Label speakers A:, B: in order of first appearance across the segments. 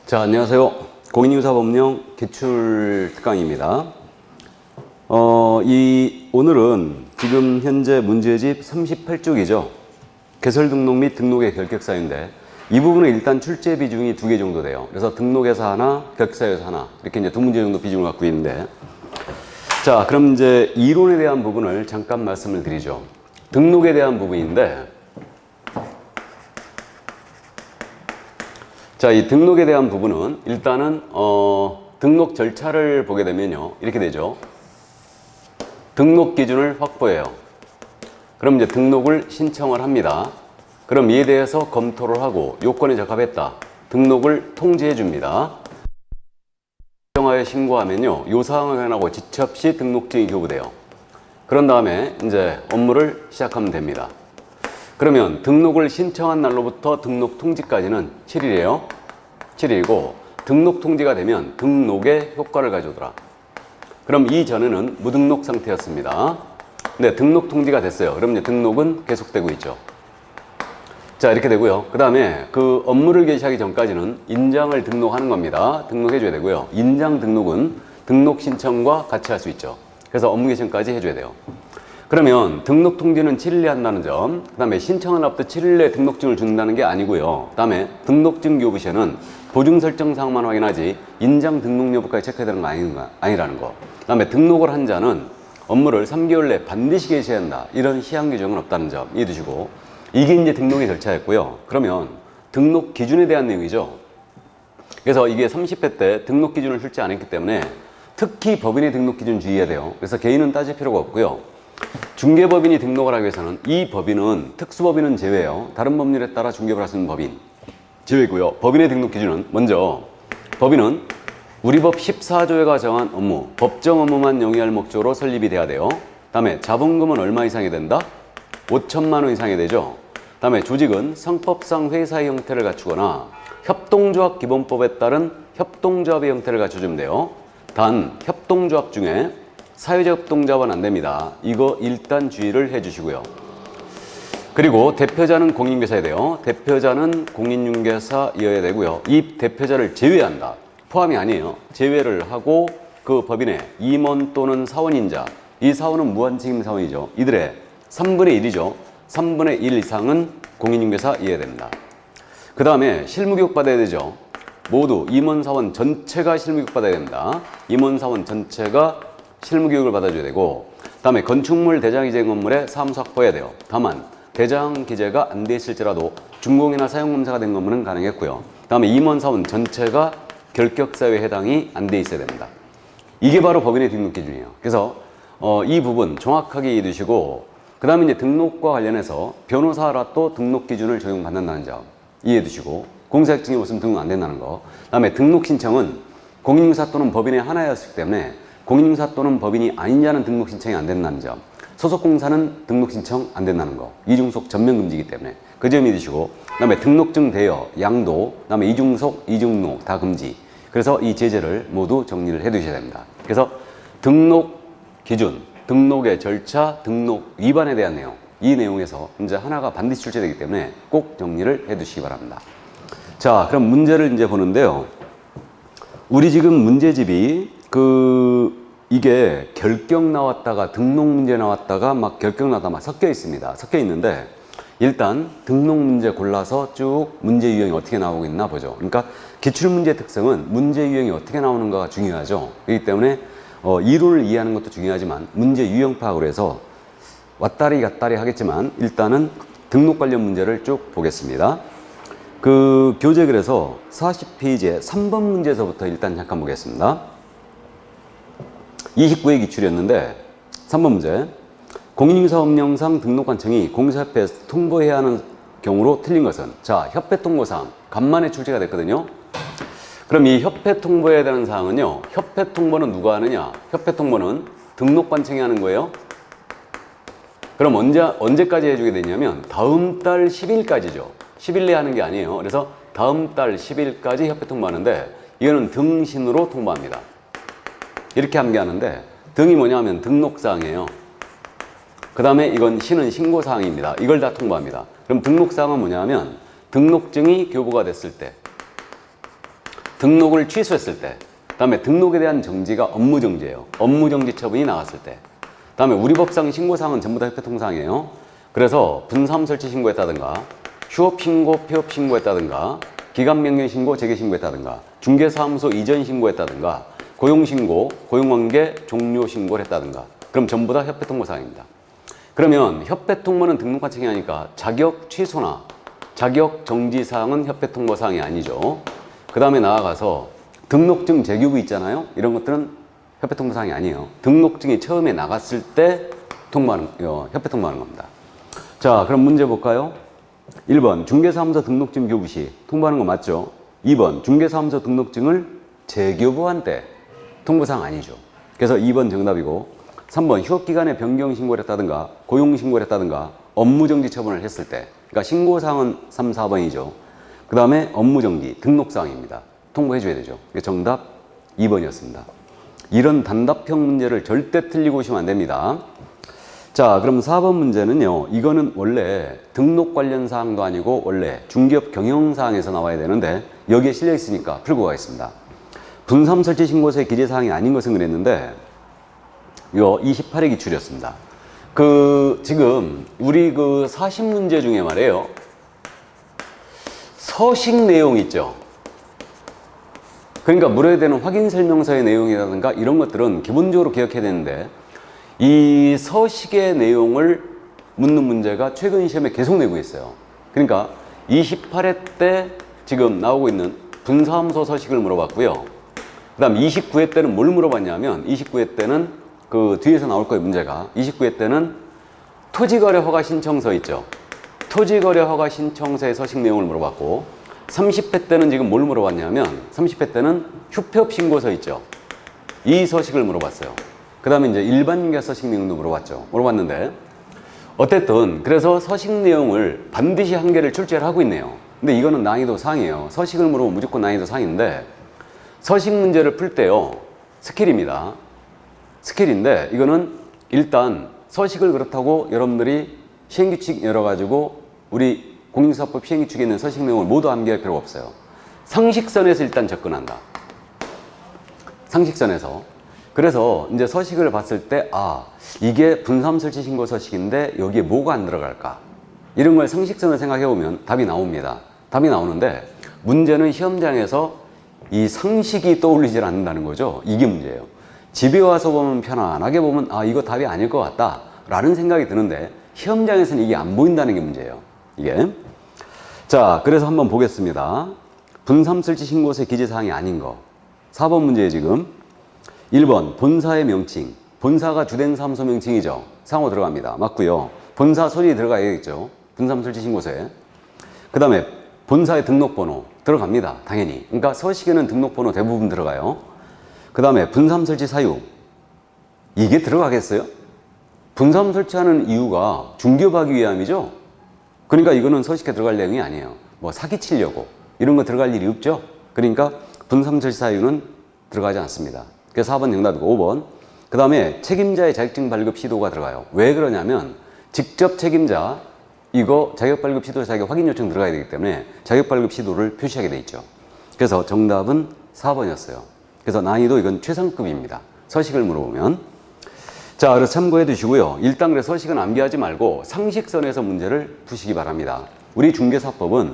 A: 자, 안녕하세요. 공인중개사법령 기출 특강입니다. 오늘은 지금 현재 문제집 38쪽이죠. 개설 등록 및 등록의 결격사유인데 이 부분은 일단 출제 비중이 2개 정도 돼요. 그래서 등록에서 하나, 결격사유에서 하나 이렇게 이제 2문제 정도 비중을 갖고 있는데, 자, 그럼 이제 이론에 대한 부분을 잠깐 말씀을 드리죠. 등록에 대한 부분인데, 자, 이 등록에 대한 부분은 일단은 등록 절차를 보게 되면요, 이렇게 되죠. 등록 기준을 확보해요. 그럼 이제 등록을 신청을 합니다. 그럼 이에 대해서 검토를 하고 요건에 적합했다, 등록을 통지해 줍니다. 정하에 신고하면요, 요 사항을 확인하고 지체 시 등록증이 교부돼요. 그런 다음에 이제 업무를 시작하면 됩니다. 그러면 등록을 신청한 날로부터 등록 통지까지는 7일이에요. 7일이고 등록 통지가 되면 등록의 효과를 가져오더라. 그럼 이전에는 무등록 상태였습니다. 네, 등록 통지가 됐어요. 그럼 이제 등록은 계속되고 있죠. 자, 이렇게 되고요. 그 다음에 그 업무를 개시하기 전까지는 인장을 등록하는 겁니다. 등록해줘야 되고요. 인장 등록은 등록 신청과 같이 할 수 있죠. 그래서 업무 개시까지 해줘야 돼요. 그러면 등록 통지는 7일에 한다는 점, 그 다음에 신청한 날부터 7일 내에 등록증을 준다는 게 아니고요. 그 다음에 등록증 교부 시에는 보증 설정 사항만 확인하지 인장 등록 여부까지 체크해야 되는 거 아니라는 거. 그 다음에 등록을 한 자는 업무를 3개월 내에 반드시 개시해야 한다, 이런 시한 규정은 없다는 점 이해해 두시고, 이게 이제 등록의 절차였고요. 그러면 등록 기준에 대한 내용이죠. 그래서 이게 30회 때 등록 기준을 출제 안 했기 때문에 특히 법인의 등록 기준 주의해야 돼요. 그래서 개인은 따질 필요가 없고요. 중개법인이 등록을 하기 위해서는 이 법인은, 특수법인은 제외예요. 다른 법률에 따라 중개를 할 수 있는 법인 제외고요. 법인의 등록 기준은 먼저, 법인은 우리 법 14조에가 정한 업무, 법정 업무만 영위할 목적으로 설립이 돼야 돼요. 다음에 자본금은 얼마 이상이 된다? 5천만 원 이상이 되죠. 다음에 조직은 성법상 회사의 형태를 갖추거나 협동조합 기본법에 따른 협동조합의 형태를 갖춰주면 돼요. 단 협동조합 중에 사회적 협동조합은 안 됩니다. 이거 일단 주의를 해 주시고요. 그리고 대표자는 공인중개사여야 돼요. 대표자는 공인중개사여야 되고요. 이 대표자를 제외한다, 포함이 아니에요. 제외를 하고 그 법인의 임원 또는 사원인자, 이 사원은 무한책임 사원이죠. 이들의 3분의 1이죠. 3분의 1 이상은 공인중개사여야 됩니다. 그 다음에 실무교육 받아야 되죠. 모두 임원사원 전체가 실무교육 받아야 됩니다. 임원사원 전체가 실무교육을 받아줘야 되고, 다음에 건축물 대장 기재 건물에 사무소 확보해야 돼요. 다만 대장 기재가 안 돼 있을지라도 준공이나 사용검사가 된 건물은 가능했고요. 다음에 임원사원 전체가 결격사유에 해당이 안 돼 있어야 됩니다. 이게 바로 법인의 등록 기준이에요. 그래서 이 부분 정확하게 이해해 두시고, 그 다음에 이제 등록과 관련해서 변호사라 또 등록 기준을 적용받는다는 점 이해해 두시고, 공사학증이 없으면 등록 안 된다는 거. 그 다음에 등록 신청은 공인중개사 또는 법인의 하나였기 때문에 공인중개사 또는 법인이 아닌 자는 등록 신청이 안 된다는 점, 소속공사는 등록 신청 안 된다는 거, 이중속 전면 금지이기 때문에 그 점 이해주시고, 그 다음에 등록증 대여, 양도, 그 다음에 이중속, 이중록 다 금지. 그래서 이 제재를 모두 정리를 해 두셔야 됩니다. 그래서 등록 기준, 등록의 절차, 등록 위반에 대한 내용, 이 내용에서 이제 하나가 반드시 출제되기 때문에 꼭 정리를 해 두시기 바랍니다. 자, 그럼 문제를 이제 보는데요. 우리 지금 문제집이 이게 결격 나왔다가 등록 문제 나왔다가 막 결격 나왔다가 막 섞여 있습니다. 섞여 있는데 일단 등록 문제 골라서 쭉 문제 유형이 어떻게 나오고 있나 보죠. 그러니까 기출문제의 특성은 문제 유형이 어떻게 나오는가가 중요하죠. 그렇기 때문에 이론을 이해하는 것도 중요하지만 문제 유형 파악으로 해서 왔다리 갔다리 하겠지만 일단은 등록 관련 문제를 쭉 보겠습니다. 그 교재 그래서 40페이지에 3번 문제에서부터 일단 잠깐 보겠습니다. 29회 기출이었는데 3번 문제, 공인중개사법령상 등록관청이 공사협회에 통보해야 하는 경우로 틀린 것은, 자, 협회 통보사항 간만에 출제가 됐거든요. 그럼 이 협회 통보해야 되는 사항은요, 협회 통보는 누가 하느냐? 협회 통보는 등록관청이 하는 거예요. 그럼 언제까지 해주게 되냐면 다음 달 10일까지죠. 10일 내에 하는 게 아니에요. 그래서 다음 달 10일까지 협회 통보하는데, 이거는 등신으로 통보합니다. 이렇게 함께하는데, 등이 뭐냐 하면 등록사항이에요. 그 다음에 이건 신은 신고사항입니다. 이걸 다 통보합니다. 그럼 등록사항은 뭐냐 하면 등록증이 교부가 됐을 때, 등록을 취소했을 때, 그다음에 등록에 대한 정지가 업무정지예요. 업무정지 처분이 나왔을 때, 그다음에 우리 법상 신고사항은 전부 다 협회통보사항이에요. 그래서 분사업 설치 신고했다든가, 휴업 신고, 폐업 신고했다든가, 기간명령 신고, 재개 신고했다든가, 중개사무소 이전 신고했다든가, 고용신고, 고용관계 종료 신고를 했다든가, 그럼 전부 다 협회통보사항입니다. 그러면 협회통보는 등록과 책임하니까 자격 취소나 자격 정지 사항은 협회통보사항이 아니죠. 그 다음에 나아가서 등록증 재교부 있잖아요. 이런 것들은 협회통보사항이 아니에요. 등록증이 처음에 나갔을 때 협회통보하는 겁니다. 자, 그럼 문제 볼까요? 1번 중개사무소 등록증 교부 시 통보하는 거 맞죠? 2번 중개사무소 등록증을 재교부한 때 통보사항 아니죠. 그래서 2번 정답이고, 3번 휴업기간에 변경 신고를 했다든가, 고용 신고를 했다든가, 업무정지 처분을 했을 때, 그러니까 신고사항은 3, 4번이죠. 그 다음에 업무정지, 등록사항입니다. 통보해 줘야 되죠. 정답 2번이었습니다. 이런 단답형 문제를 절대 틀리고 오시면 안 됩니다. 자, 그럼 4번 문제는요, 이거는 원래 등록 관련 사항도 아니고 원래 중개업 경영사항에서 나와야 되는데 여기에 실려 있으니까 풀고 가겠습니다. 분사업 설치 신고서의 기재사항이 아닌 것은 그랬는데 요 28회 기출이었습니다. 지금 우리 40문제 중에 말이에요, 서식 내용 있죠. 그러니까 물어야 되는 확인 설명서의 내용이라든가 이런 것들은 기본적으로 기억해야 되는데, 이 서식의 내용을 묻는 문제가 최근 시험에 계속 내고 있어요. 그러니까 28회 때 지금 나오고 있는 분사무소 서식을 물어봤고요. 그 다음 29회 때는 뭘 물어봤냐면, 29회 때는 그 뒤에서 나올 거예요, 문제가. 29회 때는 토지거래 허가 신청서 있죠. 토지거래 허가 신청서의 서식 내용을 물어봤고, 30회 때는 지금 뭘 물어봤냐면, 30회 때는 휴폐업 신고서 있죠. 이 서식을 물어봤어요. 그 다음에 이제 일반인가 서식 내용도 물어봤는데, 어쨌든 그래서 서식 내용을 반드시 한 개를 출제를 하고 있네요. 근데 이거는 난이도 상이에요. 서식을 물어보면 무조건 난이도 상인데, 서식 문제를 풀 때요, 스킬입니다. 스킬인데, 이거는 일단 서식을 그렇다고 여러분들이 시행규칙 열어가지고 우리 공인사업법 시행규칙에 있는 서식 내용을 모두 암기할 필요가 없어요. 상식선에서 일단 접근한다. 상식선에서. 그래서 이제 서식을 봤을 때, 이게 분사업 설치 신고 서식인데 여기에 뭐가 안 들어갈까? 이런 걸 상식선을 생각해 보면 답이 나옵니다. 답이 나오는데, 문제는 시험장에서 이 상식이 떠올리질 않는다는 거죠. 이게 문제예요. 집에 와서 보면 편안하게 보면 이거 답이 아닐 것 같다 라는 생각이 드는데, 시험장에서는 이게 안 보인다는 게 문제예요. 이게. 자, 그래서 한번 보겠습니다. 분사업 설치 신고서의 기재사항이 아닌 거. 4번 문제에 지금 1번 본사의 명칭. 본사가 주된 사무소 명칭이죠. 상호 들어갑니다. 맞고요. 본사 소리 들어가야겠죠. 분사업 설치 신고서에. 그 다음에 본사의 등록번호 들어갑니다. 당연히. 그러니까 서식에는 등록번호 대부분 들어가요. 그 다음에 분사업 설치 사유. 이게 들어가겠어요? 분사업 설치하는 이유가 중개업하기 위함이죠. 그러니까 이거는 서식에 들어갈 내용이 아니에요. 뭐 사기치려고 이런 거 들어갈 일이 없죠. 그러니까 분사업 설치 사유는 들어가지 않습니다. 그래서 4번 정답이고, 5번. 그 다음에 책임자의 자격증 발급 시도가 들어가요. 왜 그러냐면, 직접 책임자, 이거 자격 발급 시도 자격 확인 요청 들어가야 되기 때문에 자격 발급 시도를 표시하게 돼 있죠. 그래서 정답은 4번이었어요. 그래서 난이도 이건 최상급입니다. 서식을 물어보면. 자, 그래서 참고해 두시고요. 일단 그래서 서식은 암기하지 말고 상식선에서 문제를 푸시기 바랍니다. 우리 중개사법은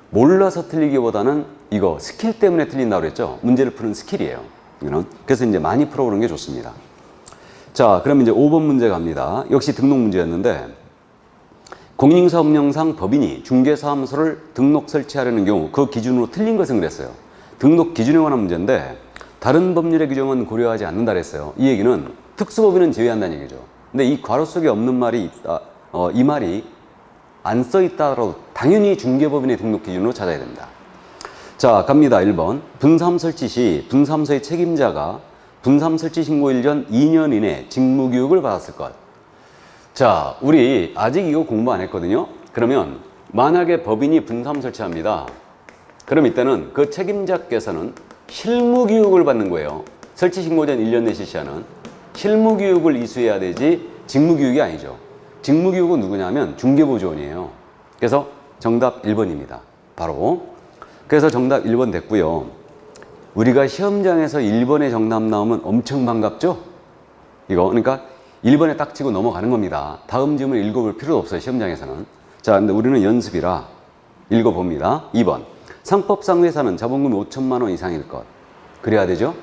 A: 몰라서 틀리기보다는 이거 스킬 때문에 틀린다고 그랬죠. 문제를 푸는 스킬이에요. 이거는. 그래서 이제 많이 풀어보는 게 좋습니다. 자, 그럼 이제 5번 문제 갑니다. 역시 등록 문제였는데, 공인사업령상 법인이 중개사무소를 등록 설치하려는 경우 그 기준으로 틀린 것은 그랬어요. 등록 기준에 관한 문제인데, 다른 법률의 규정은 고려하지 않는다 그랬어요. 이 얘기는 특수법인은 제외한다는 얘기죠. 근데 이 괄호 속에 없는 말이 있다, 이 말이 안 써 있다라도 당연히 중개법인의 등록 기준으로 찾아야 됩니다. 자, 갑니다. 1번. 분사업 설치 시 분사무소의 책임자가 분사업 설치 신고일 전 2년 이내 직무교육을 받았을 것. 자, 우리 아직 이거 공부 안 했거든요. 그러면 만약에 법인이 분사업 설치합니다. 그럼 이때는 그 책임자께서는 실무교육을 받는 거예요. 설치 신고 전 1년 내 실시하는 실무교육을 이수해야 되지 직무교육이 아니죠. 직무교육은 누구냐면 중개보조원이에요. 그래서 정답 1번입니다. 바로. 그래서 정답 1번 됐고요. 우리가 시험장에서 1번의 정답 나오면 엄청 반갑죠? 이거 그러니까 1번에 딱 치고 넘어가는 겁니다. 다음 질문 읽어볼 필요도 없어요, 시험장에서는. 자, 근데 우리는 연습이라 읽어봅니다. 2번. 상법상 회사는 자본금이 5천만 원 이상일 것. 그래야 되죠?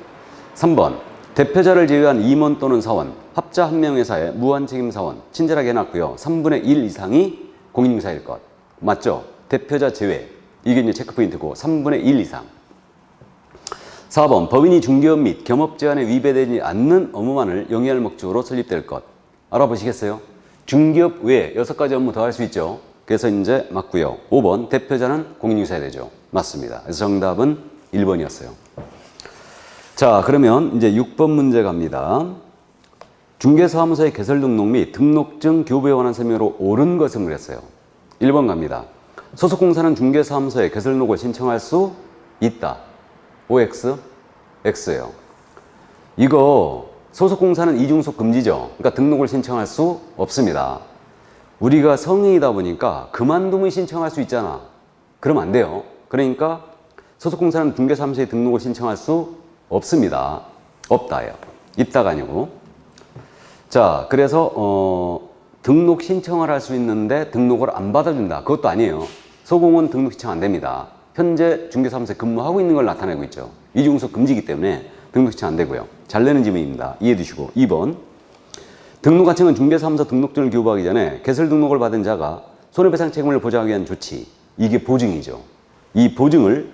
A: 3번. 대표자를 제외한 임원 또는 사원, 합자 한 명 회사의 무한 책임 사원, 친절하게 해놨고요. 3분의 1 이상이 공인중개사일 것. 맞죠? 대표자 제외. 이게 이제 체크포인트고 3분의 1 이상. 4번. 법인이 중개업 및 겸업 제한에 위배되지 않는 업무만을 영위할 목적으로 설립될 것. 알아보시겠어요? 중개업 외에 6가지 업무 더 할 수 있죠. 그래서 이제 맞고요. 5번. 대표자는 공인중개사야 되죠. 맞습니다. 그래서 정답은 1번이었어요. 자, 그러면 이제 6번 문제 갑니다. 중개사무소의 개설 등록 및 등록증 교부에 관한 설명으로 옳은 것은 그랬어요. 1번 갑니다. 소속공사는 중개사무소에 개설 등록을 신청할 수 있다. OX? X예요. 이거 소속공사는 이중속 금지죠. 그러니까 등록을 신청할 수 없습니다. 우리가 성인이다 보니까 그만두면 신청할 수 있잖아. 그러면 안 돼요. 그러니까 소속공사는 중개사무소에 등록을 신청할 수 없습니다. 없다예요. 있다가 아니고. 자, 그래서 등록 신청을 할 수 있는데 등록을 안 받아준다. 그것도 아니에요. 소공은 등록 신청 안 됩니다. 현재 중개사무소에 근무하고 있는 걸 나타내고 있죠. 이중속 금지이기 때문에 등록 신청 안 되고요. 잘 내는 질문입니다. 이해해 두시고. 2번. 등록관청은 중개사무소 등록증을 교부하기 전에 개설 등록을 받은 자가 손해배상 책임을 보장하기 위한 조치. 이게 보증이죠. 이 보증을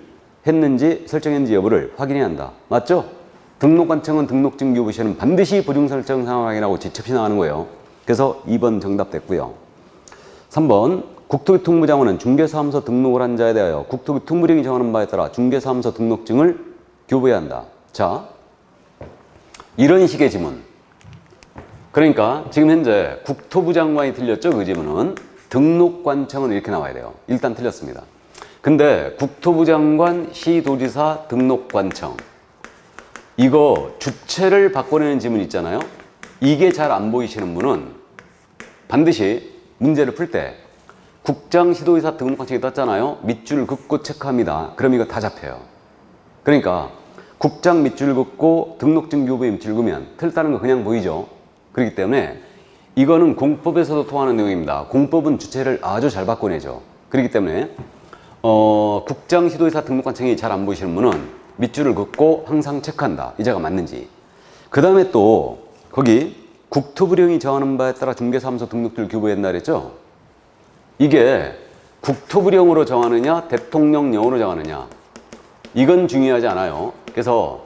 A: 했는지 설정했는지 여부를 확인해야 한다. 맞죠? 등록관청은 등록증 교부 시에는 반드시 보증 설정 상황 확인하고 직접 신청하는 거예요. 그래서 2번 정답 됐고요. 3번. 국토교통부 장관은 중개사무소 등록을 한 자에 대하여 국토교통부령이 정하는 바에 따라 중개사무소 등록증을 교부해야 한다. 자, 이런 식의 지문. 그러니까 지금 현재 국토부 장관이 틀렸죠? 그 지문은. 등록관청은 이렇게 나와야 돼요. 일단 틀렸습니다. 근데 국토부 장관, 시도지사, 등록관청. 이거 주체를 바꿔내는 지문 있잖아요. 이게 잘 안 보이시는 분은 반드시 문제를 풀 때 국장, 시도지사, 등록관청이 떴잖아요. 밑줄 긋고 체크합니다. 그럼 이거 다 잡혀요. 그러니까 국장 밑줄 긋고 등록증 교부에 밑줄 긋으면 틀렸다는 거 그냥 보이죠. 그렇기 때문에 이거는 공법에서도 통하는 내용입니다. 공법은 주체를 아주 잘 바꿔내죠. 그렇기 때문에 국장, 시도지사, 등록관청이 잘 안 보이시는 분은 밑줄을 긋고 항상 체크한다. 이자가 맞는지. 그 다음에 또 거기 국토부령이 정하는 바에 따라 중개사무소 등록증을 교부했나 그랬죠? 이게 국토부령으로 정하느냐 대통령령으로 정하느냐 이건 중요하지 않아요. 그래서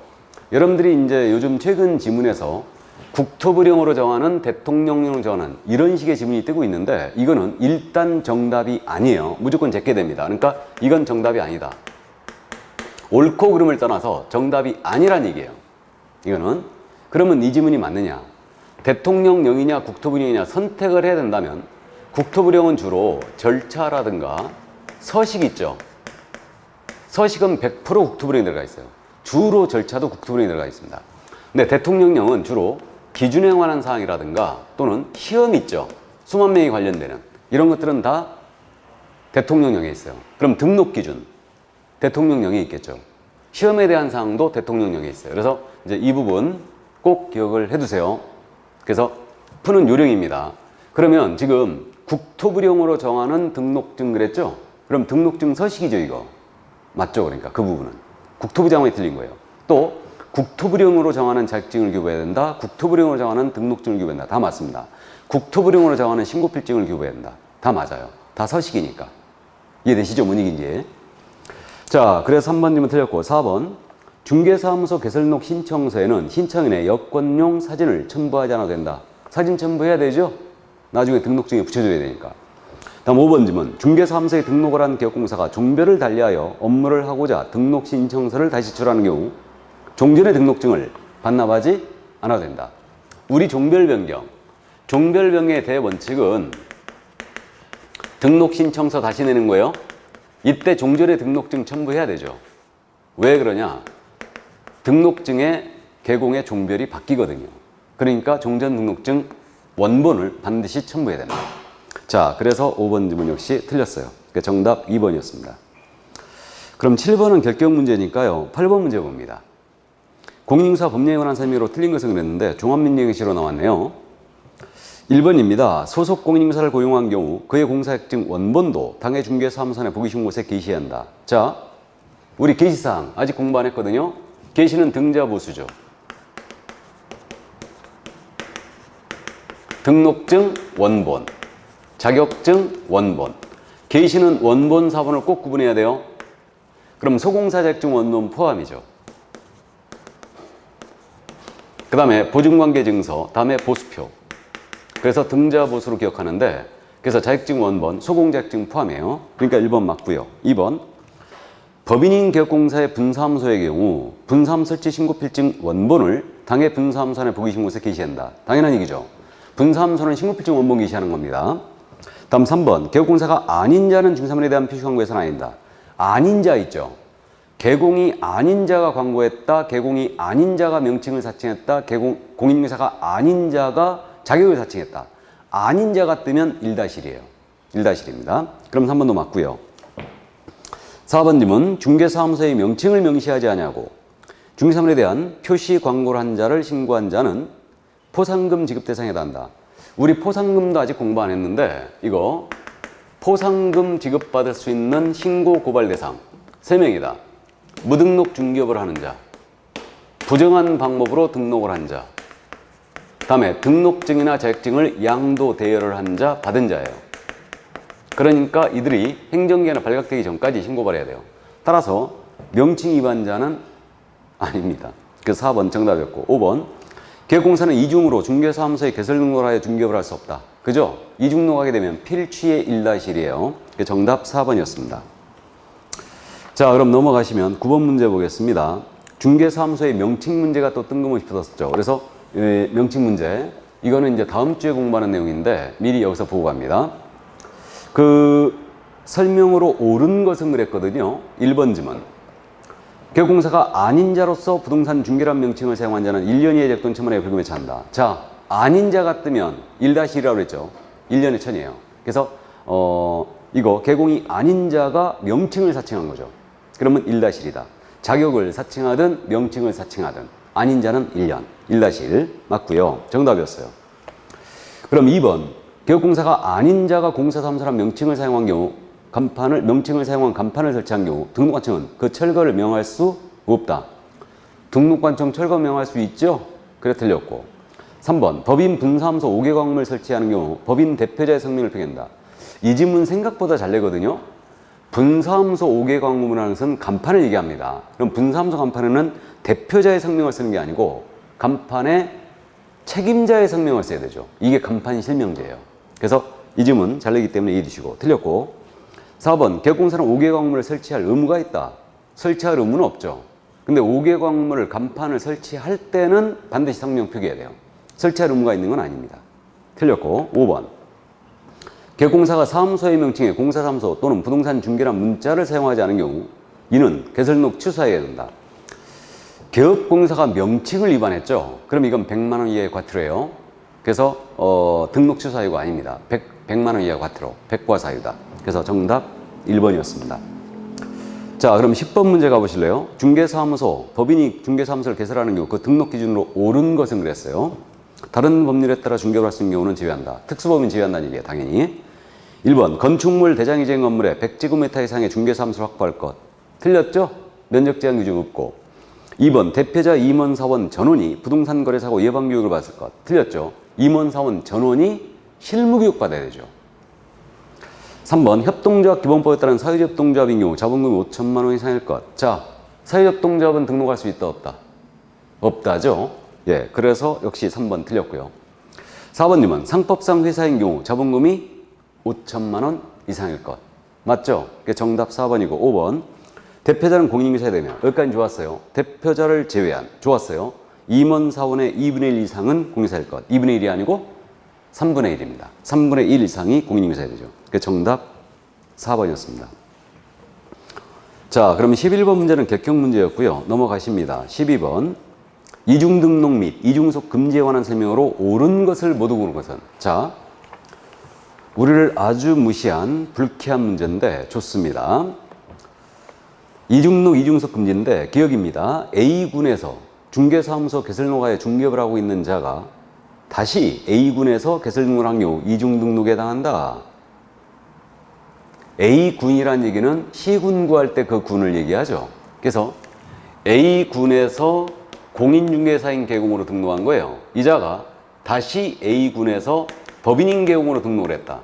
A: 여러분들이 이제 요즘 최근 지문에서 국토부령으로 정하는 대통령령으로 정하는 이런 식의 지문이 뜨고 있는데 이거는 일단 정답이 아니에요. 무조건 제껴야 됩니다. 그러니까 이건 정답이 아니다. 옳고 그름을 떠나서 정답이 아니란 얘기예요. 이거는. 그러면 이 지문이 맞느냐? 대통령령이냐 국토부령이냐 선택을 해야 된다면 국토부령은 주로 절차라든가 서식 있죠. 서식은 100% 국토부령이 들어가 있어요. 주로 절차도 국토부령이 들어가 있습니다. 근데 대통령령은 주로 기준에 관한 사항이라든가 또는 시험 있죠. 수만 명이 관련되는 이런 것들은 다 대통령령에 있어요. 그럼 등록 기준 대통령령에 있겠죠. 시험에 대한 사항도 대통령령에 있어요. 그래서 이제 이 부분 꼭 기억을 해두세요. 그래서 푸는 요령입니다. 그러면 지금 국토부령으로 정하는 등록증 그랬죠? 그럼 등록증 서식이죠, 이거. 맞죠? 그러니까 그 부분은. 국토부 장관이 틀린 거예요. 또 국토부령으로 정하는 자격증을 교부해야 된다. 국토부령으로 정하는 등록증을 교부해야 된다. 다 맞습니다. 국토부령으로 정하는 신고필증을 교부해야 된다. 다 맞아요. 다 서식이니까. 이해되시죠? 뭔 얘기인지. 자, 그래서 3번 질문 틀렸고 4번. 중개사무소 개설등록 신청서에는 신청인의 여권용 사진을 첨부하지 않아도 된다. 사진 첨부해야 되죠? 나중에 등록증에 붙여줘야 되니까. 다음 5번 질문. 중개사무소에 등록을 한 기업공사가 종별을 달리하여 업무를 하고자 등록 신청서를 다시 제출하는 경우 종전의 등록증을 반납하지 않아도 된다. 우리 종별 변경. 종별 변경의 대원칙은 등록 신청서 다시 내는 거예요. 이때 종전의 등록증 첨부해야 되죠. 왜 그러냐? 등록증의 개공의 종별이 바뀌거든요. 그러니까 종전 등록증 원본을 반드시 첨부해야 됩니다. 자, 그래서 5번 질문 역시 틀렸어요. 그러니까 정답 2번이었습니다. 그럼 7번은 결격 문제니까요. 8번 문제 봅니다. 공인중개사 법령에 관한 설명으로 틀린 것은 그랬는데 종합민정시로 나왔네요. 1번입니다. 소속 공인중개사를 고용한 경우 그의 공사획증 원본도 당해 중개사무소 내 보기신고서에 게시해야 한다. 자, 우리 게시사항 아직 공부 안 했거든요. 게시는 등자보수죠. 등록증 원본, 자격증 원본. 게시는 원본 사본을 꼭 구분해야 돼요. 그럼 소공사자격증 원본 포함이죠. 그 다음에 보증관계증서, 다음에 보수표. 그래서 등자보수로 기억하는데, 그래서 자격증 원본, 소공자격증 포함이에요. 그러니까 1번 맞고요. 2번, 법인인 개업공사의 분사무소의 경우 분사무 설치 신고 필증 원본을 당해 분사무소 내 보기신고서에 게시한다. 당연한 얘기죠. 분사무소는 신고 필증 원본 게시하는 겁니다. 다음 3번, 개업공사가 아닌 자는 중개사물에 대한 표시 광고에서는 아닌다. 아닌 자 있죠. 개공이 아닌 자가 광고했다. 개공이 아닌 자가 명칭을 사칭했다. 공인중개사가 아닌 자가 자격을 사칭했다. 아닌 자가 뜨면 1-1이에요. 1-1입니다. 그럼 3번도 맞고요. 4번님은 중개사무소의 명칭을 명시하지 아니하고 중개사물에 대한 표시 광고를 한 자를 신고한 자는 포상금 지급 대상에 해당한다. 우리 포상금도 아직 공부 안 했는데 이거 포상금 지급받을 수 있는 신고 고발 대상 3명이다. 무등록 중개업을 하는 자, 부정한 방법으로 등록을 한 자, 다음에 등록증이나 자격증을 양도 대여를 한 자, 받은 자예요. 그러니까 이들이 행정기한에 발각되기 전까지 신고받아야 돼요. 따라서 명칭 위반자는 아닙니다. 그래서 4번 정답이었고 5번 개업공사는 이중으로 중개사무소에 개설 등록을 하여 중개업을 할 수 없다. 그죠? 이중 등록하게 되면 필취의 1-1이에요. 정답 4번이었습니다. 자, 그럼 넘어가시면 9번 문제 보겠습니다. 중개사무소의 명칭 문제가 또 뜬금없이 붙었죠. 그래서 명칭 문제 이거는 이제 다음 주에 공부하는 내용인데 미리 여기서 보고 갑니다. 그 설명으로 옳은 것은 그랬거든요. 1번 지문. 개업공사가 아닌 자로서 부동산 중개란 명칭을 사용한 자는 1년 이하의 또는 1,000만 원의 벌금에 처한다. 자, 아닌 자가 뜨면 1-1이라고 그랬죠. 1년에 1,000이에요. 그래서 이거 개공이 아닌 자가 명칭을 사칭한 거죠. 그러면 1-1이다. 자격을 사칭하든 명칭을 사칭하든 아닌 자는 1년. 1-1 맞고요. 정답이었어요. 그럼 2번 개업공사가 아닌 자가 공사사무소란 명칭을 사용한 경우 명칭을 사용한 간판을 설치한 경우 등록관청은 그 철거를 명할 수 없다. 등록관청 철거 명할 수 있죠? 그래 틀렸고 3번 법인 분사무소 5개 광물을 설치하는 경우 법인 대표자의 성명을 표기한다. 이 질문 생각보다 잘 내거든요. 분사무소 5개 광물이라는 것은 간판을 얘기합니다. 그럼 분사무소 간판에는 대표자의 성명을 쓰는 게 아니고 간판에 책임자의 성명을 써야 되죠. 이게 간판 실명제예요. 그래서 이 질문 잘 내기 때문에 이해해 주시고 틀렸고 4번 개업공사는 5개 광물을 설치할 의무가 있다. 설치할 의무는 없죠. 근데 5개 광물을 간판을 설치할 때는 반드시 성명 표기해야 돼요. 설치할 의무가 있는 건 아닙니다. 틀렸고 5번 개업공사가 사무소의 명칭에 공사사무소 또는 부동산 중개란 문자를 사용하지 않은 경우 이는 개설등록 취소해야 된다. 개업공사가 명칭을 위반했죠. 그럼 이건 100만 원 이하의 과태료예요. 그래서 등록 취소사유가 아닙니다. 100만 원 이하의 과태료, 백과사유다. 그래서 정답 1번이었습니다. 자, 그럼 10번 문제 가보실래요? 중개사무소, 법인이 중개사무소를 개설하는 경우 그 등록 기준으로 옳은 것은 그랬어요. 다른 법률에 따라 중개를 할 수 있는 경우는 제외한다. 특수법인 제외한다는 얘기예요, 당연히. 1번, 건축물 대장이제 건물에 100제곱미터 이상의 중개사무소를 확보할 것. 틀렸죠? 면적 제한 규정 없고. 2번, 대표자 임원사원 전원이 부동산 거래사고 예방교육을 받을 것. 틀렸죠? 임원사원 전원이 실무교육 받아야 되죠. 3번, 협동조합 기본법에 따른 사회협동조합인 경우 자본금이 5천만 원 이상일 것. 자, 사회협동조합은 등록할 수 있다, 없다? 없다죠? 예, 그래서 역시 3번 틀렸고요. 4번님은 상법상 회사인 경우 자본금이 5천만 원 이상일 것. 맞죠? 정답 4번이고 5번. 대표자는 공인중개사야 되면 여기까지 좋았어요. 대표자를 제외한 좋았어요. 임원사원의 2분의 1 이상은 공인중개사일 것. 2분의 1이 아니고 3분의 1입니다. 3분의 1 이상이 공인중개사야 되죠. 정답 4번이었습니다. 자, 그럼 11번 문제는 객형 문제였고요. 넘어가십니다. 12번. 이중등록 및 이중속 금지에 관한 설명으로 옳은 것을 모두 고른 것은. 자, 우리를 아주 무시한 불쾌한 문제인데 좋습니다. 이중등록, 이중소속 금지인데 기억입니다. A군에서 중개사무소 개설등록하여 중개업을 하고 있는 자가 다시 A군에서 개설등록을 한 경우 이중등록에 해당한다. A군이라는 얘기는 시군 구할 때 그 군을 얘기하죠. 그래서 A군에서 공인중개사인 계공으로 등록한 거예요. 이 자가 다시 A군에서 법인인 계공으로 등록을 했다.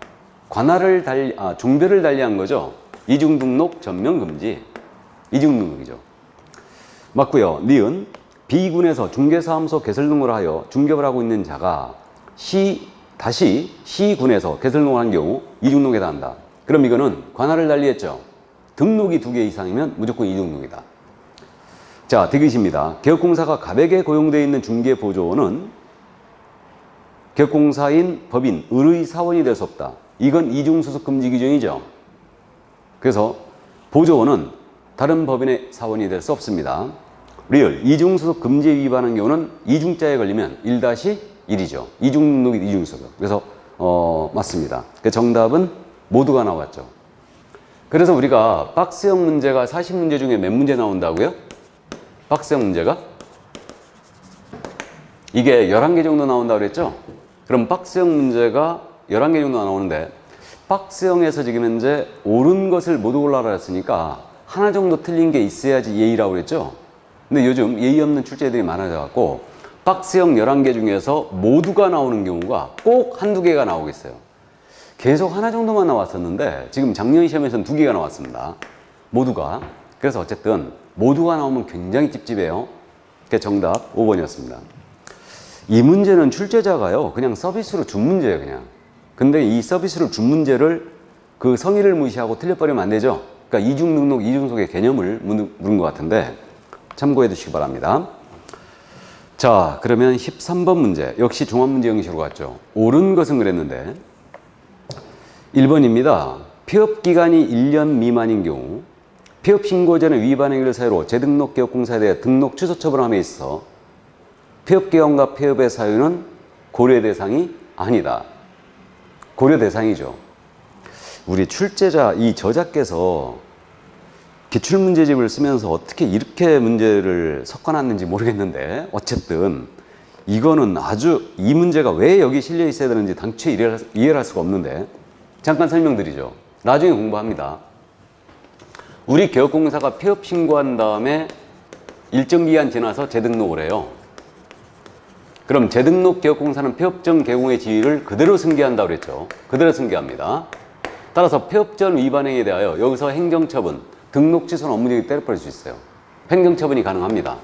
A: 종별을 달리한 거죠. 이중등록 전면금지. 이중등록이죠. 맞고요. 니은 B군에서 중개사무소 개설등록을 하여 중개업을 하고 있는 자가 다시 C군에서 개설등록을 한 경우 이중등록에 해당한다. 그럼 이거는 관할을 달리했죠. 등록이 2개 이상이면 무조건 이중등록이다. 자, 디귿입니다. 개업공사가 갑에게 고용되어 있는 중개보조원은 개업공사인 법인 을의 사원이 될 수 없다. 이건 이중소속 금지 규정이죠. 그래서 보조원은 다른 법인의 사원이 될 수 없습니다. 리을 이중소속 금지에 위반한 경우는 이중자에 걸리면 1-1이죠. 이중등록이 이중소속. 그래서 맞습니다. 정답은 모두가 나왔죠. 그래서 우리가 박스형 문제가 40문제 중에 몇 문제 나온다고요? 박스형 문제가? 이게 11개 정도 나온다고 그랬죠? 그럼 박스형 문제가 11개 정도 나오는데 박스형에서 지금 현재 옳은 것을 모두 골라라 했으니까 하나 정도 틀린 게 있어야지 예의라고 그랬죠? 근데 요즘 예의 없는 출제들이 많아져갖고 박스형 11개 중에서 모두가 나오는 경우가 꼭 한두 개가 나오고 있어요. 계속 하나 정도만 나왔었는데 지금 작년 시험에서는 2개가 나왔습니다. 모두가. 그래서 어쨌든 모두가 나오면 굉장히 찝찝해요. 그게 정답 5번이었습니다. 이 문제는 출제자가요 그냥 서비스로 준 문제예요. 그냥. 근데 이 서비스로 준 문제를 그 성의를 무시하고 틀려버리면 안 되죠. 그러니까 이중등록, 이중소속의 개념을 물은 것 같은데 참고해 두시기 바랍니다. 자, 그러면 13번 문제. 역시 종합문제 형식으로 갔죠. 옳은 것은 그랬는데 1번입니다. 폐업기간이 1년 미만인 경우 폐업신고 전에 위반 행위를 사유로 재등록개업공사에 대해 등록 취소 처분함에 있어 폐업기간과 폐업의 사유는 고려 대상이 아니다. 고려 대상이죠. 우리 출제자, 이 저자께서 기출문제집을 쓰면서 어떻게 이렇게 문제를 섞어놨는지 모르겠는데 어쨌든 이거는 이 문제가 왜 여기 실려 있어야 되는지 당초에 이해를 할 수가 없는데 잠깐 설명드리죠. 나중에 공부합니다. 우리 개업공사가 폐업 신고한 다음에 일정 기간 지나서 재등록을 해요. 그럼 재등록 개업공사는 폐업전 개공의 지위를 그대로 승계한다고 그랬죠. 그대로 승계합니다. 따라서 폐업전 위반 행위에 대하여 여기서 행정처분, 등록 취소는 업무적인 때려버릴 수 있어요. 행정처분이 가능합니다.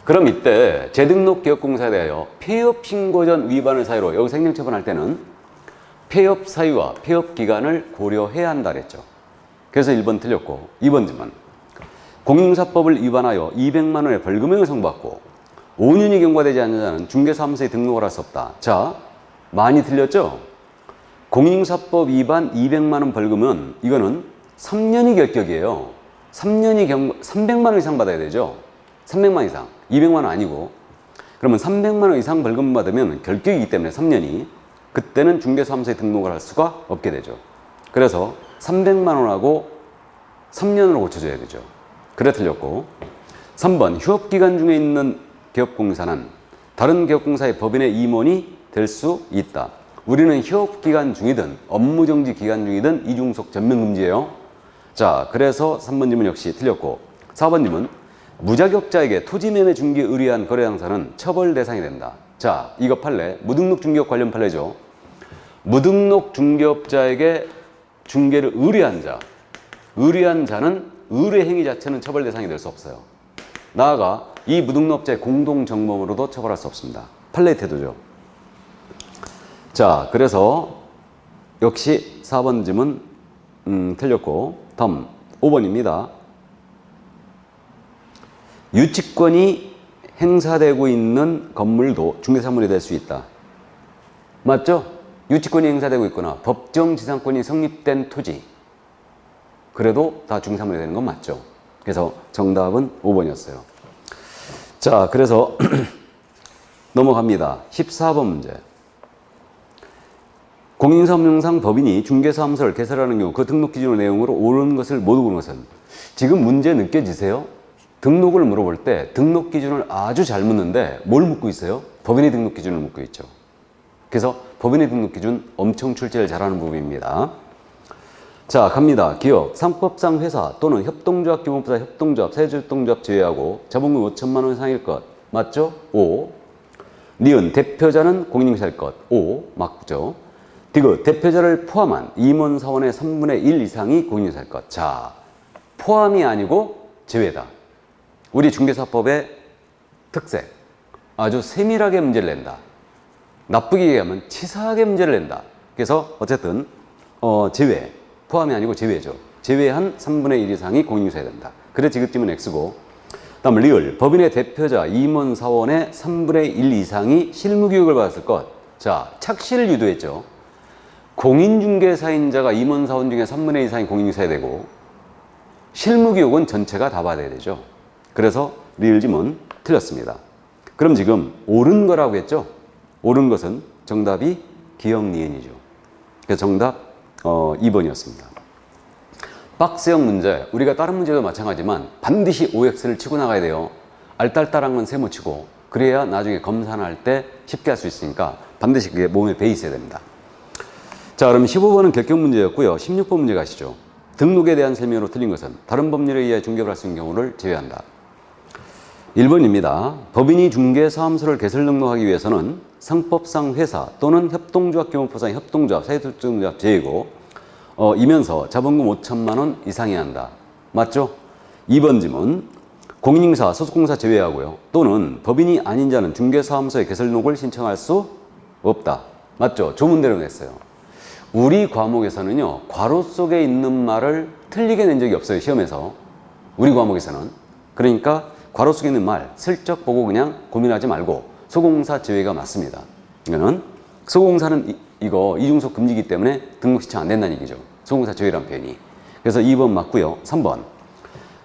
A: 그럼 이때 재등록 개업공사에 대하여 폐업 신고 전 위반을 사유로 여기서 행정처분할 때는 폐업 사유와 폐업 기간을 고려해야 한다 그랬죠. 그래서 1번 틀렸고 2번 질문. 공인중개사법을 위반하여 200만 원의 벌금형을 선고받고 5년이 경과되지 않는 자는 중개사무소에 등록을 할 수 없다. 자, 많이 틀렸죠? 공인중개사법 위반 200만 원 벌금은 이거는 3년이 결격이에요. 300만 원 이상 받아야 되죠. 300만 이상. 200만 원 아니고. 그러면 300만 원 이상 벌금 받으면 결격이기 때문에 3년이 그때는 중개사무소에 등록을 할 수가 없게 되죠. 그래서 300만 원하고 3년으로 고쳐줘야 되죠. 그래 틀렸고 3번 휴업기간 중에 있는 개업공사는 다른 개업공사의 법인의 임원이 될 수 있다. 우리는 휴업기간 중이든 업무정지 기간 중이든 이중소속 전면금지예요. 자, 그래서 3번 질문 역시 틀렸고 4번 질문 무자격자에게 토지매매 중개 의뢰한 거래 당사는 처벌 대상이 된다. 자, 이거 판례 무등록 중개업 관련 판례죠. 무등록 중개업자에게 중개를 의뢰한 자는 의뢰 행위 자체는 처벌 대상이 될 수 없어요. 나아가 이 무등록업자의 공동정범으로도 처벌할 수 없습니다. 판례의 태도죠. 자, 그래서 역시 4번 질문 틀렸고 다음 5번입니다. 유치권이 행사되고 있는 건물도 중개사물이 될 수 있다. 맞죠? 유치권이 행사되고 있거나 법정지상권이 성립된 토지 그래도 다 중개사물이 되는 건 맞죠? 그래서 정답은 5번이었어요. 자, 그래서 넘어갑니다. 14번 문제. 공인사업령상 법인이 중개사무소를 개설하는 경우 그 등록 기준의 내용으로 옳은 것을 모두 고른 것은, 지금 문제 느껴지세요? 등록을 물어볼 때 등록 기준을 아주 잘 묻는데 뭘 묻고 있어요? 법인의 등록 기준을 묻고 있죠. 그래서 법인의 등록 기준 엄청 출제를 잘하는 부분입니다. 자, 갑니다. 기업, 상법상 회사 또는 협동조합, 기본부사 협동조합, 사회주협동조합 제외하고 자본금 5천만 원 이상일 것. 맞죠? O. 니은, 대표자는 공인중개사일 것. O. 맞죠? 디귿, 대표자를 포함한 임원사원의 3분의 1 이상이 공인중개사일 것. 자, 포함이 아니고 제외다. 우리 중개사법의 특색. 아주 세밀하게 문제를 낸다. 나쁘게 얘기하면 치사하게 문제를 낸다. 그래서 어쨌든 제외. 포함이 아니고 제외죠. 제외한 3분의 1 이상이 공인중개사여야 된다. 그래 지급지문 X고. 다음 리을. 법인의 대표자, 임원사원의 3분의 1 이상이 실무교육을 받았을 것. 자, 착시를 유도했죠. 공인중개사인 자가 임원사원 중에 3분의 1 이상이 공인중개사여야 되고, 실무교육은 전체가 다 받아야 되죠. 그래서 리을 지문 틀렸습니다. 그럼 지금 옳은 거라고 했죠. 옳은 것은 정답이 기역 니은이죠. 그래서 정답 2번이었습니다. 박스형 문제, 우리가 다른 문제도 마찬가지지만 반드시 OX를 치고 나가야 돼요. 알딸딸한 건 세모 치고, 그래야 나중에 검사를 할 때 쉽게 할 수 있으니까 반드시 그게 몸에 배 있어야 됩니다. 자, 그럼 15번은 결격 문제였고요. 16번 문제 가시죠. 등록에 대한 설명으로 틀린 것은 다른 법률에 의해 중개를 할 수 있는 경우를 제외한다. 1번입니다. 법인이 중개사무소를 개설 등록하기 위해서는 상법상 회사 또는 협동조합, 기본법상 협동조합, 사회조합 제외고, 이면서 자본금 5천만 원 이상이어야 한다. 맞죠? 2번 지문. 공인중개사, 소속공사 제외하고요. 또는 법인이 아닌 자는 중개사무소의 개설 등록을 신청할 수 없다. 맞죠? 조문대로 냈어요. 우리 과목에서는요, 괄호 속에 있는 말을 틀리게 낸 적이 없어요. 시험에서. 우리 과목에서는. 그러니까 괄호 속에 있는 말 슬쩍 보고 그냥 고민하지 말고 소공사 제외가 맞습니다. 이거는 소공사는 이거 이중속 금지이기 때문에 등록 신청 안 된다는 얘기죠. 소공사 제외라는 표현이. 그래서 2번 맞고요. 3번.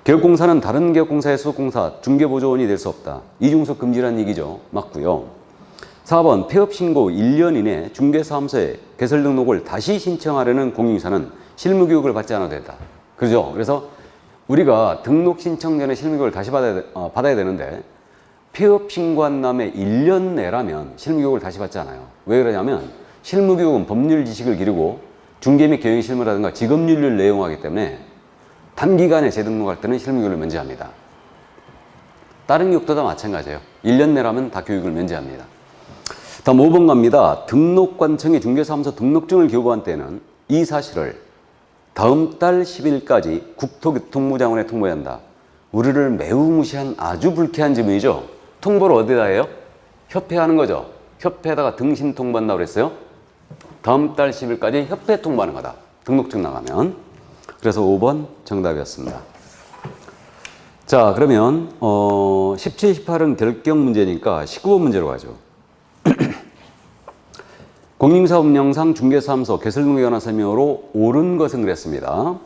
A: 개업공사는 다른 개업공사의 소속공사, 중개보조원이 될 수 없다. 이중속 금지라는 얘기죠. 맞고요. 4번. 폐업신고 1년 이내 중개사무소에 개설 등록을 다시 신청하려는 공인중개사는 실무교육을 받지 않아도 된다. 그죠? 그래서 우리가 등록 신청 전에 실무교육을 다시 받아야 되는데, 폐업 신고한 다음에 1년 내라면 실무교육을 다시 받지 않아요. 왜 그러냐면 실무교육은 법률 지식을 기르고 중개 및 경영 실무라든가 직업윤리를 내용하기 때문에 단기간에 재등록할 때는 실무교육을 면제합니다. 다른 교육도 다 마찬가지예요. 1년 내라면 다 교육을 면제합니다. 다음 5번 갑니다. 등록관청이 중개사무소 등록증을 교부한 때는 이 사실을 다음 달 10일까지 국토교통부 장관에 통보해야 한다. 우리를 매우 무시한 아주 불쾌한 지문이죠. 통보를 어디다 해요? 협회에 하는 거죠. 협회에다가 등신 통보한다고 그랬어요. 다음 달 10일까지 협회 통보하는 거다. 등록증 나가면. 그래서 5번 정답이었습니다. 자, 그러면 17, 18은 결격 문제니까 19번 문제로 가죠. 공인사업령상 중개사무소 개설 등록에 관한 설명으로 옳은 것은 그랬습니다.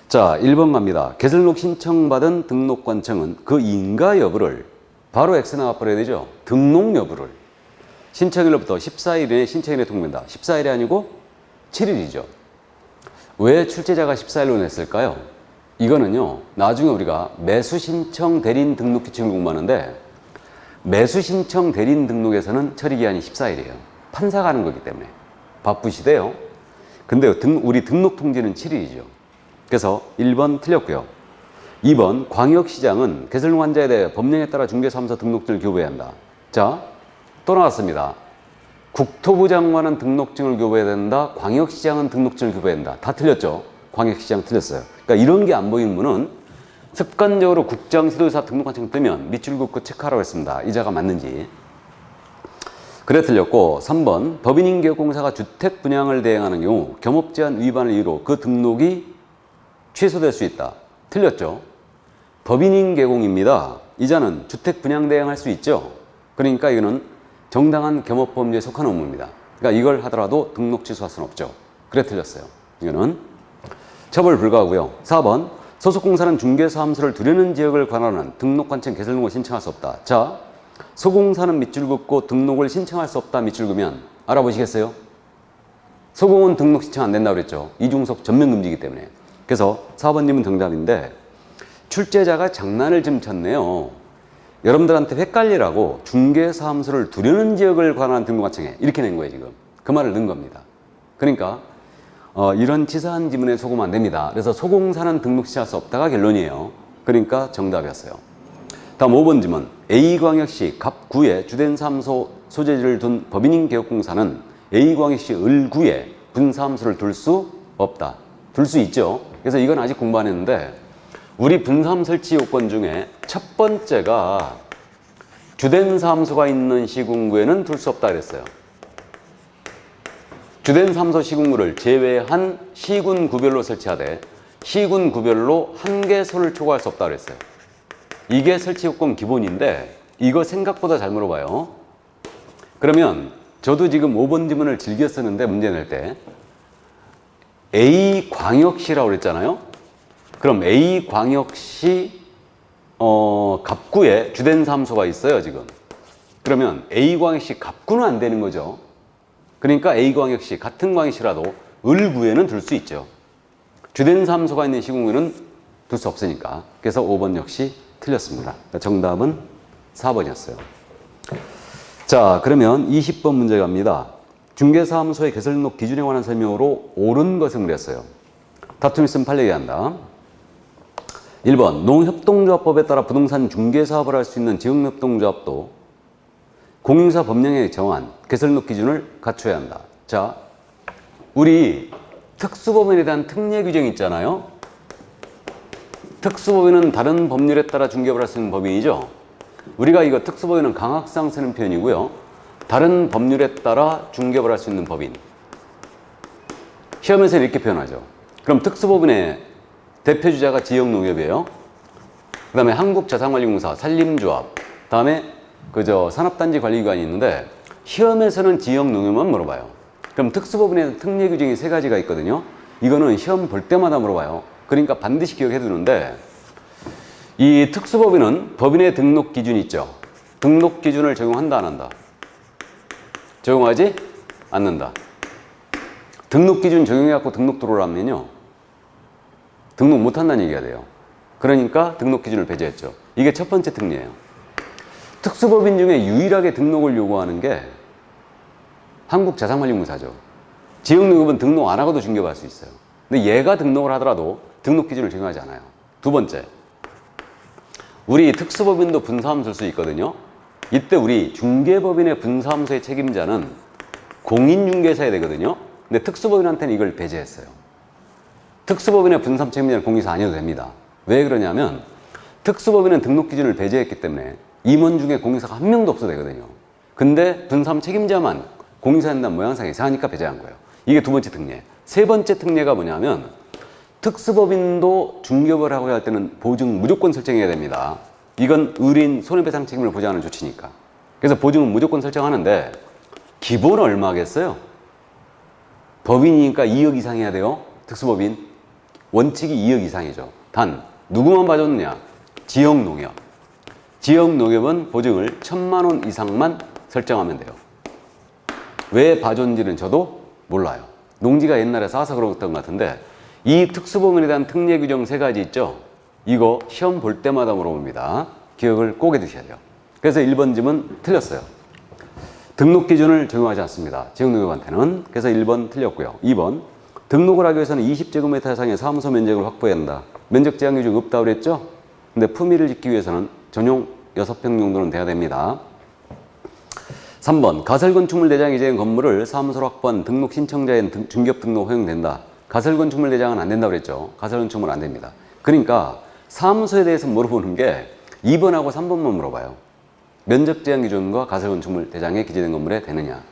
A: 자, 1번 갑니다. 개설 등록 신청받은 등록관청은 그 인가 여부를 바로 X 나와버려야 되죠. 등록 여부를 신청일로부터 14일 이내에 신청일에 통보한다. 14일이 아니고 7일이죠. 왜 출제자가 14일로 냈을까요? 이거는요, 나중에 우리가 매수신청 대리인 등록 규칙을 공부하는데, 매수신청 대리인 등록에서는 처리기한이 14일이에요. 판사가 하는 거기 때문에 바쁘시대요. 근데 우리 등록 통지는 7일이죠. 그래서 1번 틀렸고요. 2번 광역시장은 개설 환자에 대해 법령에 따라 중개사무소 등록증을 교부해야 한다. 자, 또 나왔습니다. 국토부 장관은 등록증을 교부해야 된다. 광역시장은 등록증을 교부해야 된다. 다 틀렸죠. 광역시장 틀렸어요. 그러니까 이런 게 안 보이는 분은 습관적으로 국장 지도사 등록관청 뜨면 밑줄 긋고 체크하라고 했습니다. 이자가 맞는지. 그래 틀렸고, 3번 법인인계공사가 주택 분양을 대행하는 경우 겸업제한 위반을 이유로 그 등록이 취소될 수 있다. 틀렸죠. 법인인계공입니다. 이자는 주택 분양 대행할 수 있죠. 그러니까 이거는 정당한 겸업범죄에 속한 업무입니다. 그러니까 이걸 하더라도 등록 취소할 수는 없죠. 그래 틀렸어요. 이거는 처벌 불가하고요. 4번 소속공사는 중개사무소를 두려는 지역을 관할하는 등록관청 개설 등록을 신청할 수 없다. 자, 소공사는 밑줄 긋고 등록을 신청할 수 없다 밑줄 그으면 알아보시겠어요? 소공은 등록 신청 안 된다고 그랬죠. 이중속 전면 금지이기 때문에. 그래서 4번님은 정답인데 출제자가 장난을 좀 쳤네요. 여러분들한테 헷갈리라고 중개사무소를 두려는 지역을 관한 등록하청에 이렇게 낸 거예요. 지금 그 말을 넣은 겁니다. 그러니까 이런 치사한 지문에 속으면 안 됩니다. 그래서 소공사는 등록 신청할 수 없다가 결론이에요. 그러니까 정답이었어요. 다음 5번 지문. A광역시 갑구에 주된 사무소 소재지를 둔 법인인 개업공사는 A광역시 을구에 분사무소를 둘 수 없다. 둘 수 있죠. 그래서 이건 아직 공부 안 했는데 우리 분사무 설치 요건 중에 첫 번째가 주된 사무소가 있는 시군구에는 둘 수 없다 그랬어요. 주된 사무소 시군구를 제외한 시군구별로 설치하되 시군구별로 한 개소를 초과할 수 없다 그랬어요. 이게 설치 요건 기본인데 이거 생각보다 잘 물어봐요. 그러면 저도 지금 5번 지문을 즐겨 쓰는데 문제 낼 때 A광역시라고 그랬잖아요. 그럼 A광역시 갑구에 주된 사무소가 있어요 지금. 그러면 A광역시 갑구는 안 되는 거죠. 그러니까 A광역시 같은 광역시라도 을구에는 둘 수 있죠. 주된 사무소가 있는 시군구는 둘 수 없으니까. 그래서 5번 역시 틀렸습니다. 정답은 4번이었어요. 자, 그러면 20번 문제 갑니다. 중개사무소의 개설 등록 기준에 관한 설명으로 옳은 것은 그랬어요. 다툼 있으면 판례기 한다. 1번 농협동조합법에 따라 부동산 중개사업을 할 수 있는 지역협동조합도 공인사 법령에 정한 개설 등록 기준을 갖춰야 한다. 자, 우리 특수법인에 대한 특례 규정이 있잖아요. 특수법인은 다른 법률에 따라 중개업을 할 수 있는 법인이죠. 우리가 이거 특수법인은 강학상 쓰는 표현이고요. 다른 법률에 따라 중개업을 할 수 있는 법인. 시험에서 이렇게 표현하죠. 그럼 특수법인의 대표주자가 지역농협이에요. 그 다음에 한국자산관리공사, 산림조합, 그 다음에 산업단지관리기관이 있는데 시험에서는 지역농협만 물어봐요. 그럼 특수법인의 특례 규정이 3가지가 있거든요. 이거는 시험 볼 때마다 물어봐요. 그러니까 반드시 기억해 두는데 이 특수법인은 법인의 등록 기준이 있죠. 등록 기준을 적용한다 안 한다? 적용하지 않는다. 등록 기준 적용해갖고 등록 들어오라면요 등록 못한다는 얘기가 돼요. 그러니까 등록 기준을 배제했죠. 이게 첫 번째 특례예요. 특수법인 중에 유일하게 등록을 요구하는 게 한국자산관리공사죠. 지역농협은 등록 안 하고도 중개업할 수 있어요. 근데 얘가 등록을 하더라도 등록 기준을 적용하지 않아요. 두 번째, 우리 특수법인도 분사무소를 수 있거든요. 이때 우리 중개법인의 분사무소의 책임자는 공인중개사야 되거든요. 근데 특수법인한테는 이걸 배제했어요. 특수법인의 분사무 책임자는 공인사 아니어도 됩니다. 왜 그러냐면 특수법인은 등록 기준을 배제했기 때문에 임원 중에 공인사가 한 명도 없어도 되거든요. 근데 분사무 책임자만 공인사 한다는 모양새가 이상하니까 배제한 거예요. 이게 두 번째 특례. 세 번째 특례가 뭐냐면 특수법인도 중개업을 하고 할 때는 보증 무조건 설정해야 됩니다. 이건 의뢰인 손해배상 책임을 보장하는 조치니까. 그래서 보증은 무조건 설정하는데 기본 얼마겠어요? 법인이니까 2억 이상 해야 돼요. 특수법인. 원칙이 2억 이상이죠. 단 누구만 봐줬느냐? 지역농협. 지역농협은 보증을 1,000만 원 이상만 설정하면 돼요. 왜 봐줬는지는 저도 몰라요. 농지가 옛날에 싸서 그랬던 것 같은데 이 특수법인에 대한 특례 규정 3가지 있죠? 이거 시험 볼 때마다 물어봅니다. 기억을 꼭 해두셔야 돼요. 그래서 1번 질문 틀렸어요. 등록 기준을 적용하지 않습니다. 지역농협한테는. 그래서 1번 틀렸고요. 2번 등록을 하기 위해서는 20제곱미터 이상의 사무소 면적을 확보해야 한다. 면적 제한 규정 없다고 그랬죠? 근데 품위를 지키기 위해서는 전용 6평 정도는 돼야 됩니다. 3번 가설건축물 대장이 제한 건물을 사무소로 확보한 등록 신청자의 중개업 등록 허용된다. 가설건축물 대장은 안 된다고 그랬죠. 가설건축물 안 됩니다. 그러니까 사무소에 대해서 물어보는 게 2번하고 3번만 물어봐요. 면적 제한 기준과 가설건축물 대장에 기재된 건물에 되느냐.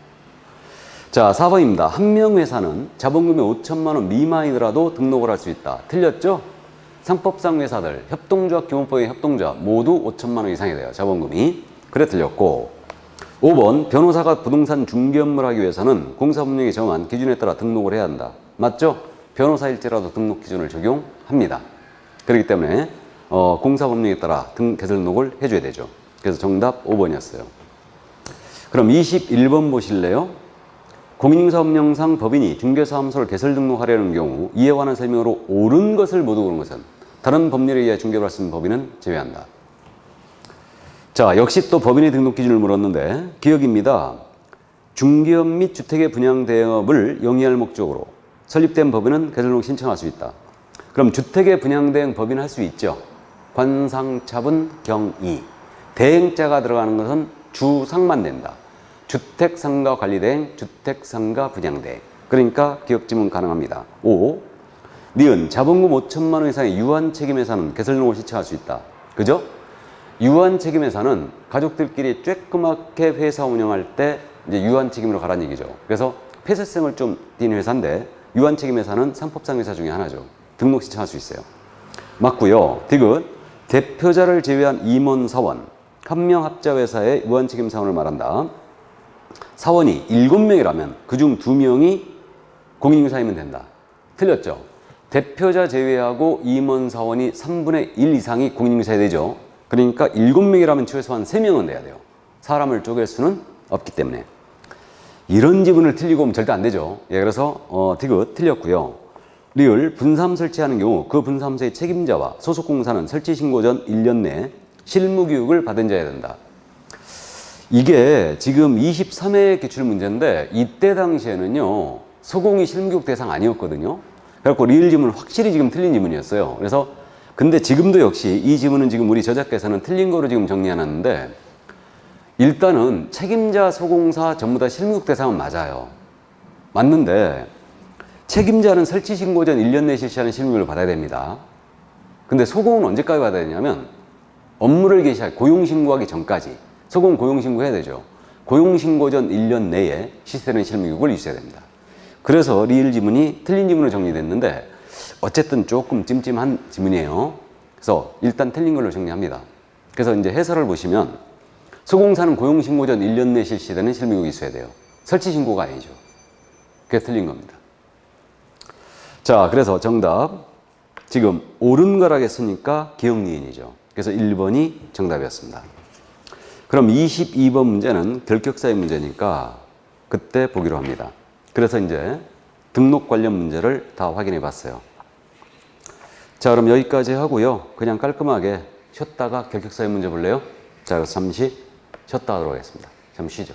A: 자, 4번입니다. 한 명 회사는 자본금이 5천만 원 미만이더라도 등록을 할 수 있다. 틀렸죠? 상법상 회사들, 협동조합, 기본법의 협동조합 모두 5천만 원 이상이 돼요. 자본금이. 그래 틀렸고 5번 변호사가 부동산 중개업무를 하기 위해서는 공사법령이 정한 기준에 따라 등록을 해야 한다. 맞죠? 변호사일지라도 등록 기준을 적용합니다. 그렇기 때문에 공사법령에 따라 개설 등록을 해줘야 되죠. 그래서 정답 5번이었어요. 그럼 21번 보실래요? 공인인사업령상 법인이 중개사무소를 개설 등록하려는 경우 이에 관한 설명으로 옳은 것을 모두 고른 것은 다른 법률에 의해 중개를 받는 법인은 제외한다. 자, 역시 또 법인의 등록 기준을 물었는데 기억입니다. 중개업 및 주택의 분양 대행업을 영위할 목적으로 설립된 법인은 개설 등록 신청할 수 있다. 그럼 주택의 분양 대행 법인 할 수 있죠. 관상차분 경이. 대행자가 들어가는 것은 주상만 된다. 주택상가 관리대행, 주택상가 분양대행. 그러니까 기억지문 가능합니다. 5. 니은 자본금 5천만 원 이상의 유한책임회사는 개설 등록을 신청할 수 있다. 그죠? 유한책임회사는 가족들끼리 쬐끄맣게 회사 운영할 때 이제 유한책임으로 가라는 얘기죠. 그래서 폐쇄성을 좀 띈 회사인데 유한책임회사는 상법상 회사 중에 하나죠. 등록 신청할 수 있어요. 맞고요. 디귿 대표자를 제외한 임원 사원 한 명 합자 회사의 유한책임 사원을 말한다. 사원이 7명이라면 그중 2명이 공인인사이면 된다. 틀렸죠? 대표자 제외하고 임원 사원이 3분의 1 이상이 공인인사야 되죠. 그러니까 7명이라면 최소한 3명은 돼야 돼요. 사람을 쪼갤 수는 없기 때문에. 이런 지문을 틀리고 오면 절대 안 되죠. 예, 그래서 디귿 틀렸고요. 리을 분사함 설치하는 경우 그 분사함소의 책임자와 소속공사는 설치 신고 전 1년 내에 실무교육을 받은 자여야 된다. 이게 지금 23회 기출 문제인데 이때 당시에는요 소공이 실무교육 대상 아니었거든요. 그래갖고 리을 지문은 확실히 지금 틀린 지문이었어요. 그래서 근데 지금도 역시 이 지문은 지금 우리 저자께서는 틀린 거로 지금 정리해놨는데 일단은 책임자 소공사 전부 다 실무교육 대상은 맞아요. 맞는데 책임자는 설치 신고 전 1년 내에 실시하는 실무교육을 받아야 됩니다. 근데 소공은 언제까지 받아야 되냐면 업무를 개시할 고용신고하기 전까지 소공 고용신고 해야 되죠. 고용신고 전 1년 내에 실시되는 실무교육을 있어야 됩니다. 그래서 리을 지문이 틀린 지문으로 정리됐는데 어쨌든 조금 찜찜한 지문이에요. 그래서 일단 틀린 걸로 정리합니다. 그래서 이제 해설을 보시면 소공사는 고용신고 전 1년 내에 실시되는 실무교육이 있어야 돼요. 설치신고가 아니죠. 그게 틀린 겁니다. 자, 그래서 정답 지금 옳은 거라고 했으니까 기억니은이죠. 그래서 1번이 정답이었습니다. 그럼 22번 문제는 결격사의 문제니까 그때 보기로 합니다. 그래서 이제 등록 관련 문제를 다 확인해 봤어요. 자, 그럼 여기까지 하고요. 그냥 깔끔하게 쉬었다가 결격사의 문제 볼래요? 자, 그래서 잠시 쉬었다 하도록 하겠습니다. 잠시 쉬죠.